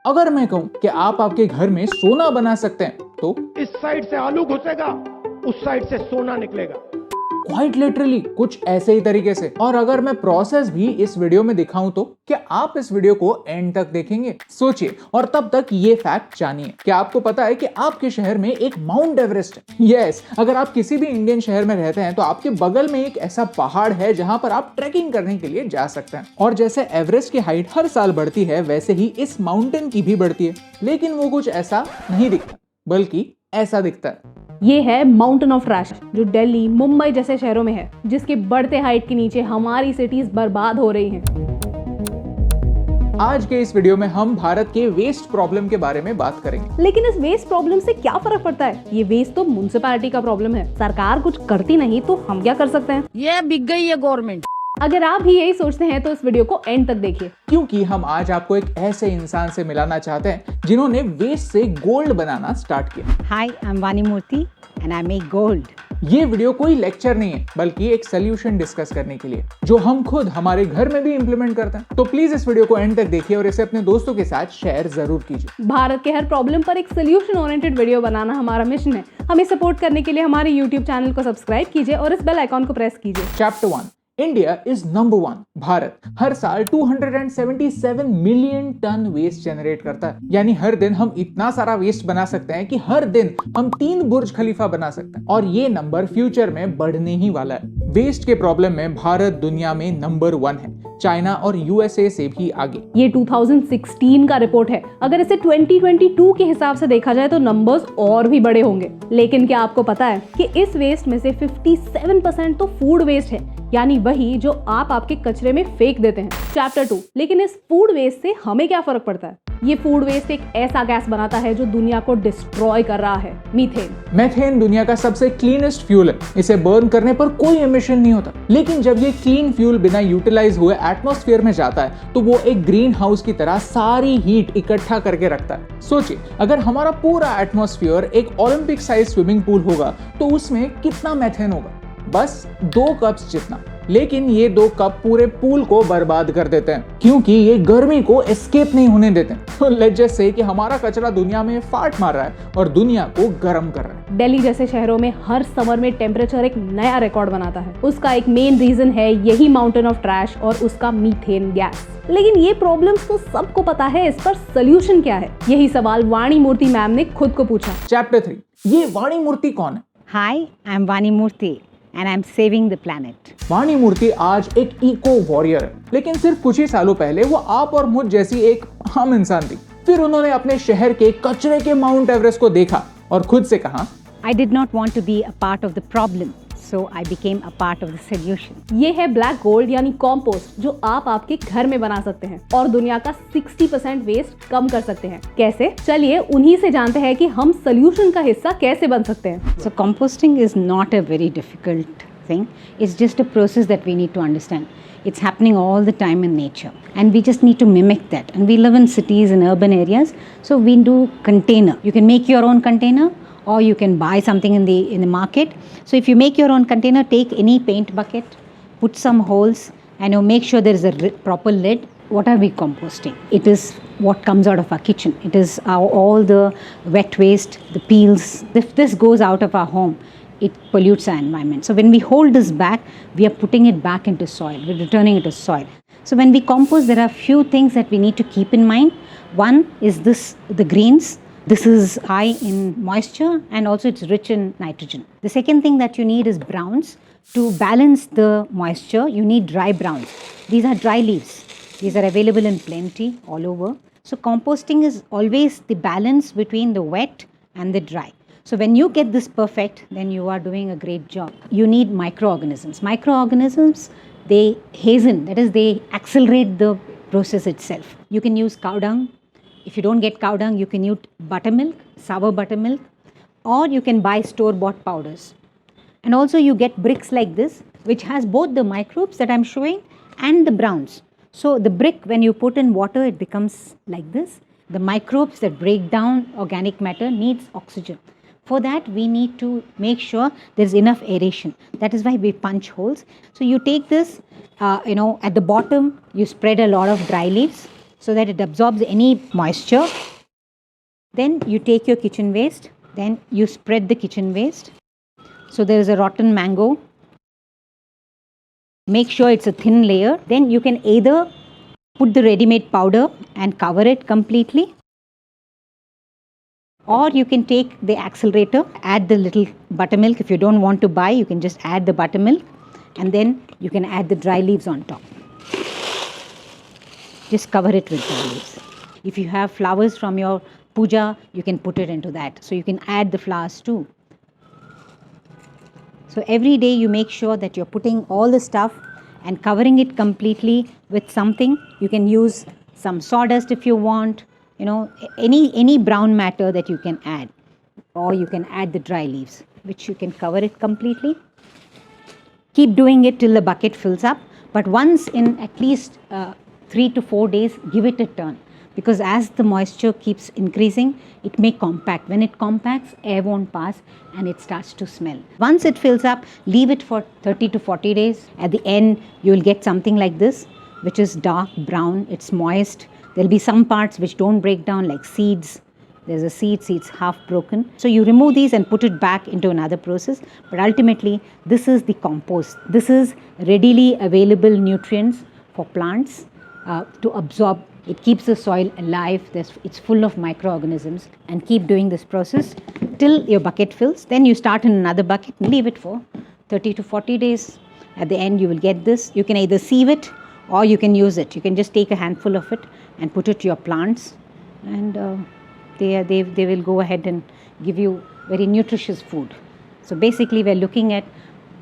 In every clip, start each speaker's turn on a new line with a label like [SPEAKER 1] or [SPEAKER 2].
[SPEAKER 1] अगर मैं कहूं कि आप आपके घर में सोना बना सकते हैं तो
[SPEAKER 2] इस साइड से आलू घुसेगा, उस साइड से सोना निकलेगा।
[SPEAKER 1] क्वाइट लिटरली कुछ ऐसे ही तरीके से। और अगर मैं प्रोसेस भी इस वीडियो में दिखाऊं तो क्या आप इस वीडियो को एंड तक देखेंगे? सोचिए और तब तक ये फैक्ट जानिए। क्या आपको पता है कि आपके शहर में एक माउंट एवरेस्ट है? यस, अगर आप किसी भी इंडियन शहर में रहते हैं तो आपके बगल में एक ऐसा पहाड़ है जहां पर आप ट्रैकिंग करने के लिए जा सकते हैं। और जैसे एवरेस्ट की हाइट हर साल बढ़ती है वैसे ही इस माउंटेन की भी बढ़ती है, लेकिन वो कुछ ऐसा नहीं दिखता बल्कि ऐसा दिखता है।
[SPEAKER 3] ये है माउंटेन ऑफ ट्रैश जो दिल्ली, मुंबई जैसे शहरों में है, जिसके बढ़ते हाइट के नीचे हमारी सिटीज बर्बाद हो रही हैं।
[SPEAKER 1] आज के इस वीडियो में हम भारत के वेस्ट प्रॉब्लम के बारे में बात करेंगे।
[SPEAKER 3] लेकिन इस वेस्ट प्रॉब्लम से क्या फर्क पड़ता है? ये वेस्ट तो म्युनिसिपैलिटी का प्रॉब्लम है। सरकार कुछ करती नहीं तो हम क्या कर सकते हैं?
[SPEAKER 4] ये बिक गई है गवर्नमेंट।
[SPEAKER 3] अगर आप भी यही सोचते हैं तो इस वीडियो को एंड तक देखिए,
[SPEAKER 1] क्योंकि हम आज आपको एक ऐसे इंसान से मिलाना चाहते हैं जिन्होंने वेस्ट से गोल्ड बनाना स्टार्ट किया।
[SPEAKER 4] Hi, I'm Vani Murthy and I make gold.
[SPEAKER 1] ये वीडियो कोई लेक्चर नहीं है बल्कि एक सोल्यूशन डिस्कस करने के लिए जो हम खुद हमारे घर में भी इंप्लीमेंट करते हैं। तो प्लीज इस वीडियो को एंड तक देखिए और इसे अपने दोस्तों के साथ शेयर जरूर कीजिए।
[SPEAKER 3] भारत के हर प्रॉब्लम पर एक सोल्यूशन ओरिएंटेड वीडियो बनाना हमारा मिशन है। हमें सपोर्ट करने के लिए हमारे YouTube चैनल को सब्सक्राइब कीजिए और इस बेल आइकॉन को प्रेस कीजिए।
[SPEAKER 1] Chapter 1, India is number 1। Bharat हर साल 277 मिलियन टन वेस्ट जनरेट करता है। यानी हर दिन हम इतना सारा वेस्ट बना सकते हैं कि हर दिन हम 3 बुर्ज खलीफा बना सकते हैं। और ये नंबर फ्यूचर में बढ़ने ही वाला है। वेस्ट के प्रॉब्लम में भारत दुनिया में नंबर 1 है, चाइना और यूएसए से भी आगे।
[SPEAKER 3] ये 2016 का रिपोर्ट है। अगर इसे 2022 के हिसाब से देखा जाए तो नंबर्स और भी बड़े होंगे। लेकिन क्या आपको पता है कि इस वेस्ट में से 57% तो फूड वेस्ट है, यानी वही जो आप आपके कचरे में फेंक देते हैं। चैप्टर 2, लेकिन इस फूड वेस्ट से हमें क्या फर्क पड़ता है? ये फूड वेस्ट एक ऐसा गैस बनाता है जो दुनिया को डिस्ट्रॉय कर रहा है, मीथेन।
[SPEAKER 1] मेथेन दुनिया का सबसे क्लीनेस्ट फ्यूल है। इसे बर्न करने पर कोई एमिशन नहीं होता। लेकिन जब ये क्लीन फ्यूल बिना यूटिलाइज हुए एटमॉस्फेयर में जाता है तो वो एक ग्रीन हाउस की तरह सारी हीट इकट्ठा करके रखता है। सोचिए, अगर हमारा पूरा एटमॉस्फेयर एक ओलंपिक साइज स्विमिंग पूल होगा तो उसमें कितना मेथेन होगा? बस 2 कप्स जितना। लेकिन ये 2 कप पूरे पूल को बर्बाद कर देते हैं क्योंकि ये गर्मी को एस्केप नहीं होने देते। तो लेट्स जस्ट से कि हमारा कचरा दुनिया में फाट मार रहा है और दुनिया को गर्म कर रहा है।
[SPEAKER 3] दिल्ली जैसे शहरों में हर समर में टेम्परेचर एक नया रिकॉर्ड बनाता है। उसका एक मेन रीजन है यही माउंटेन ऑफ ट्रैश और उसका मीथेन गैस। लेकिन ये प्रॉब्लम्स तो सबको पता है, इस पर सोल्यूशन क्या है? यही सवाल वाणी मूर्ति मैम ने खुद को पूछा।
[SPEAKER 1] चैप्टर 3, ये वाणी मूर्ति कौन है?
[SPEAKER 4] Hi, I'm Vani Murthy and I'm saving the planet.
[SPEAKER 1] वाणी मूर्ति आज एक इको वॉरियर है, लेकिन सिर्फ कुछ ही सालों पहले वो आप और मुझ जैसी एक आम इंसान थी। फिर उन्होंने अपने शहर के कचरे के माउंट एवरेस्ट को देखा और खुद से कहा,
[SPEAKER 4] I did not want to be a part of the problem, so I became a part of the solution.
[SPEAKER 3] ये है ब्लैक गोल्ड यानी कॉम्पोस्ट जो आप आपके घर में बना सकते हैं और दुनिया का 60% वेस्ट कम कर सकते हैं। कैसे? चलिए उन्हीं से जानते हैं कि हम सोल्यूशन का हिस्सा कैसे बन सकते हैं।
[SPEAKER 4] So composting is not a very difficult thing. It's just a process that we need to understand. It's happening all the time in nature and we just need to mimic that. And we live in cities and urban areas, so we do container. You can make your own container or you can buy something in the market. So if you make your own container, take any paint bucket, put some holes and you make sure there is a proper lid. What are we composting? It is what comes out of our kitchen. It is all the wet waste, the peels. If this goes out of our home, it pollutes our environment. So when we hold this back, we are putting it back into soil. We're returning it to soil. So when we compost, there are few things that we need to keep in mind. One is the greens. This is high in moisture and also it's rich in nitrogen. The second thing that you need is browns. To balance the moisture, you need dry browns. These are dry leaves. These are available in plenty all over. So composting is always the balance between the wet and the dry. So when you get this perfect, then you are doing a great job. You need microorganisms. Microorganisms, they hasten, that is they accelerate the process itself. You can use cow dung. If you don't get cow dung, you can use buttermilk, sour buttermilk, or you can buy store-bought powders. And also you get bricks like this, which has both the microbes that I'm showing and the browns. So the brick, when you put in water, it becomes like this. The microbes that break down organic matter needs oxygen. For that, we need to make sure there's enough aeration. That is why we punch holes. So you take this, at the bottom, you spread a lot of dry leaves. so that it absorbs any moisture. Then you take your kitchen waste, then you spread the kitchen waste. So there is a rotten mango. Make sure it's a thin layer. Then you can either put the ready-made powder and cover it completely, or you can take the accelerator, add the little buttermilk. If you don't want to buy, you can just add the buttermilk, and then you can add the dry leaves on top. Just cover it with dry leaves. If you have flowers from your puja, you can put it into that. So you can add the flowers too. So every day you make sure that you're putting all the stuff and covering it completely with something. You can use some sawdust if you want, any brown matter that you can add, or you can add the dry leaves, which you can cover it completely. Keep doing it till the bucket fills up, but once in at least 3 to 4 days, give it a turn, because as the moisture keeps increasing, it may compact. When it compacts, air won't pass and it starts to smell. Once it fills up, leave it for 30 to 40 days. At the end, you will get something like this, which is dark brown. It's moist. There'll be some parts which don't break down, like seeds. There's a seeds half broken. So you remove these and put it back into another process. But ultimately, this is the compost. This is readily available nutrients for plants to absorb. It keeps the soil alive. It's full of microorganisms. And keep doing this process till your bucket fills. Then you start in another bucket and leave it for 30 to 40 days. At the end, you will get this. You can either sieve it or you can use it. You can just take a handful of it and put it to your plants, and they will go ahead and give you very nutritious food. So basically, we're looking at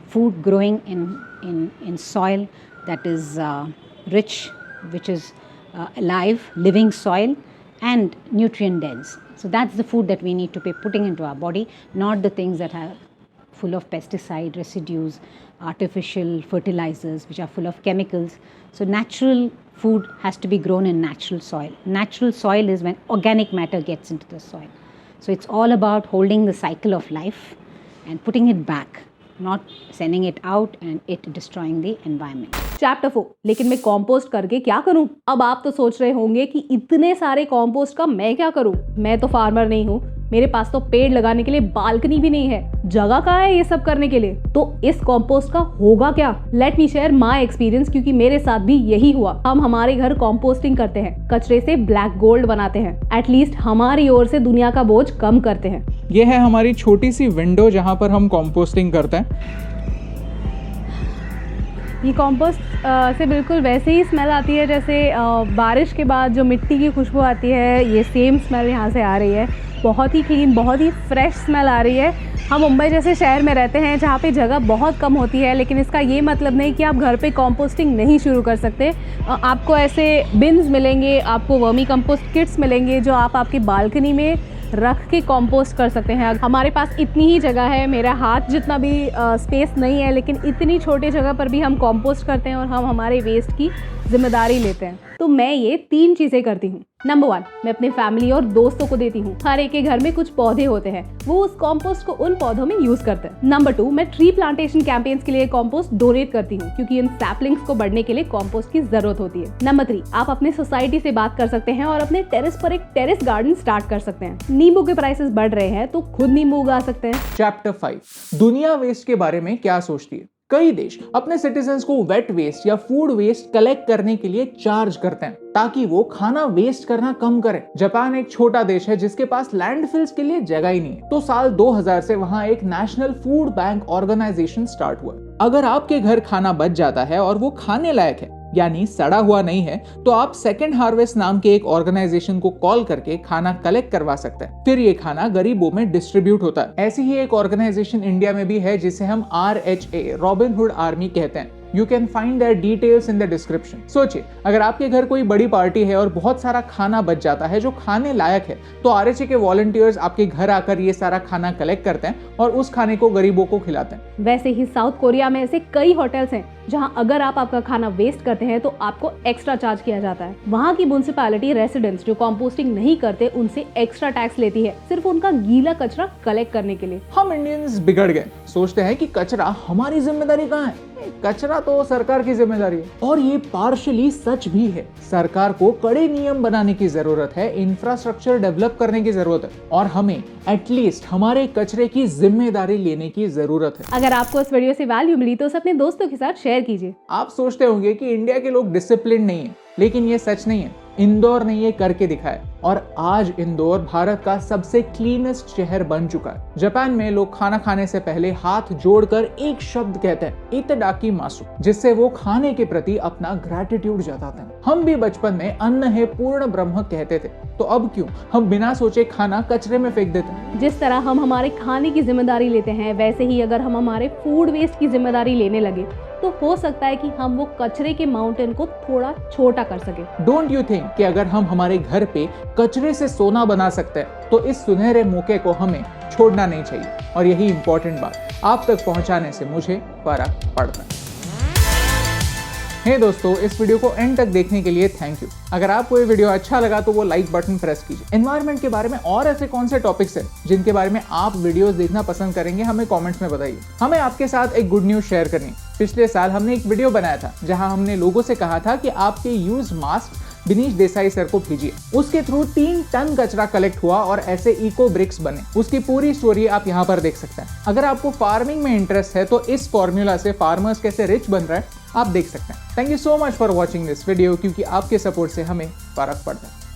[SPEAKER 4] food growing in soil that is rich, which is alive, living soil, and nutrient dense. So that's the food that we need to be putting into our body, not the things that are full of pesticide residues, artificial fertilizers, which are full of chemicals. So natural food has to be grown in natural soil. Natural soil is when organic matter gets into the soil. So it's all about holding the cycle of life and putting it back, not sending it out and it destroying the environment.
[SPEAKER 3] Chapter 4, लेकिन मैं compost करके क्या करूं? अब आप तो सोच रहे होंगे कि इतने सारे कंपोस्ट का मैं क्या करूं? मैं तो फार्मर नहीं हूं, मेरे पास तो पेड़ लगाने के लिए बालकनी भी नहीं है, जगह कहाँ है ये सब करने के लिए? तो इस कंपोस्ट का होगा क्या? Let me share my experience, क्योंकि मेरे साथ भी यही हुआ। हम हमारे घर कंपोस्टिंग करते हैं, कचरे से ब्लैक गोल्ड बनाते हैं, एटलीस्ट हमारी ओर से दुनिया का बोझ कम करते हैं।
[SPEAKER 1] ये है हमारी छोटी सी विंडो जहाँ पर हम कंपोस्टिंग करते हैं।
[SPEAKER 3] ये कंपोस्ट से बिल्कुल वैसे ही स्मेल आती है जैसे बारिश के बाद जो मिट्टी की खुशबू आती है, ये सेम स्मेल यहाँ से आ रही है। बहुत ही क्लीन, बहुत ही फ्रेश स्मेल आ रही है। हम मुंबई जैसे शहर में रहते हैं जहाँ पे जगह बहुत कम होती है, लेकिन इसका ये मतलब नहीं कि आप घर पे कंपोस्टिंग नहीं शुरू कर सकते। आपको ऐसे बिन्स मिलेंगे, आपको वर्मी कंपोस्ट किट्स मिलेंगे जो आप आपकी बालकनी में रख के कंपोस्ट कर सकते हैं। हमारे पास इतनी ही जगह है, मेरा हाथ जितना भी स्पेस नहीं है, लेकिन इतनी छोटी जगह पर भी हम कंपोस्ट करते हैं और हम हमारे वेस्ट की जिम्मेदारी लेते हैं। तो मैं ये 3 चीज़ें करती हूँ। नंबर 1, मैं अपने फैमिली और दोस्तों को देती हूँ। हर एक के घर में कुछ पौधे होते हैं, वो उस कंपोस्ट को उन पौधों में यूज करते हैं। नंबर 2, मैं ट्री प्लांटेशन कैंपेन्स के लिए कंपोस्ट डोनेट करती हूँ, क्योंकि इन सैपलिंग्स को बढ़ने के लिए कंपोस्ट की जरूरत होती है। नंबर 3, आप अपने सोसाइटी से बात कर सकते हैं और अपने टेरेस पर एक टेरेस गार्डन स्टार्ट कर सकते हैं। नींबू के प्राइसेस बढ़ रहे हैं तो खुद नींबू उगा सकते हैं।
[SPEAKER 1] चैप्टर 5, दुनिया वेस्ट के बारे में क्या सोचती है? कई देश अपने सिटीजन्स को वेट वेस्ट या फूड वेस्ट कलेक्ट करने के लिए चार्ज करते हैं ताकि वो खाना वेस्ट करना कम करें। जापान एक छोटा देश है जिसके पास लैंडफिल्स के लिए जगह ही नहीं है, तो साल 2000 से वहां एक national food bank organisation start हुआ। अगर आपके घर खाना बच जाता है और वो खाने लायक है, यानी सड़ा हुआ नहीं है, तो आप सेकंड हार्वेस्ट नाम के एक ऑर्गेनाइजेशन को कॉल करके खाना कलेक्ट करवा सकते हैं। फिर ये खाना गरीबों में डिस्ट्रीब्यूट होता है। ऐसी ही एक ऑर्गेनाइजेशन इंडिया में भी है जिसे हम RHA रॉबिन हुड आर्मी कहते हैं। You can find their details in the description. सोचिए, अगर आपके घर कोई बड़ी पार्टी है और बहुत सारा खाना बच जाता है जो खाने लायक है, तो RHA के वॉलंटियर्स आपके घर आकर ये सारा खाना कलेक्ट करते हैं और उस खाने को गरीबों को खिलाते हैं।
[SPEAKER 3] वैसे ही साउथ कोरिया में ऐसे कई होटल्स हैं जहां अगर आप आपका खाना वेस्ट करते हैं तो आपको एक्स्ट्रा चार्ज किया जाता है। वहां की म्युनिसिपैलिटी रेसिडेंट्स जो कंपोस्टिंग नहीं करते उनसे एक्स्ट्रा टैक्स लेती है, सिर्फ उनका गीला कचरा कलेक्ट करने के लिए।
[SPEAKER 1] हम इंडियंस बिगड़ गए, सोचते हैं कि कचरा हमारी जिम्मेदारी कहाँ है। कचरा तो सरकार की जिम्मेदारी है। और ये पार्शियली सच भी है। सरकार को कड़े नियम बनाने की जरूरत है, इंफ्रास्ट्रक्चर डेवलप करने की जरूरत है और हमें एटलीस्ट हमारे कचरे की जिम्मेदारी लेने की जरूरत है।
[SPEAKER 3] अगर आपको इस वीडियो से वैल्यू मिली तो उसे अपने दोस्तों के साथ शेयर कीजिए।
[SPEAKER 1] आप सोचते होंगे कि इंडिया के लोग डिसिप्लिन नहीं है, लेकिन ये सच नहीं है। इंदौर ने ये करके दिखाया और आज इंदौर भारत का सबसे क्लीनेस्ट शहर बन चुका है। जापान में लोग खाना खाने से पहले हाथ जोड़कर एक शब्द कहते हैं, इतडाकी मासु, जिससे वो खाने के प्रति अपना ग्रैटिट्यूड जताते हैं। हम भी बचपन में अन्न है पूर्ण ब्रह्म कहते थे, तो अब क्यों हम बिना सोचे खाना कचरे में फेंक देते हैं।
[SPEAKER 3] जिस तरह हम हमारे खाने की जिम्मेदारी लेते हैं, वैसे ही अगर हम हमारे फूड वेस्ट की जिम्मेदारी लेने लगे तो हो सकता है कि हम वो कचरे के माउंटेन को थोड़ा छोटा कर सके।
[SPEAKER 1] डोंट यू थिंक कि अगर हम हमारे घर पे कचरे से सोना बना सकते हैं तो इस सुनहरे मौके को हमें छोड़ना नहीं चाहिए। और यही इंपॉर्टेंट बात आप तक पहुंचाने से मुझे फर्क पड़ता है। हे दोस्तों, इस वीडियो को एंड तक देखने के लिए थैंक यू। अगर आपको ये वीडियो अच्छा लगा तो वो लाइक बटन प्रेस कीजिए। एनवायरनमेंट के बारे में और ऐसे कौन से टॉपिक्स हैं जिनके बारे में आप वीडियोस देखना पसंद करेंगे, हमें कमेंट्स में बताइए। हमें आपके साथ एक गुड न्यूज शेयर करनी। पिछले साल हमने एक वीडियो बनाया था जहां हमने लोगों से कहा था कि आपके use mask Dinesh Desai sir को भेजिए। उसके थ्रू 3 टन कचरा कलेक्ट हुआ और ऐसे इको ब्रिक्स बने। उसकी पूरी स्टोरी आप यहाँ पर देख सकते हैं। अगर आपको फार्मिंग में इंटरेस्ट है तो इस फॉर्मूला से फार्मर्स कैसे रिच बन रहा है आप देख सकते हैं। Thank you so much for watching this video, क्योंकि आपके सपोर्ट से हमें फर्क पड़ता है।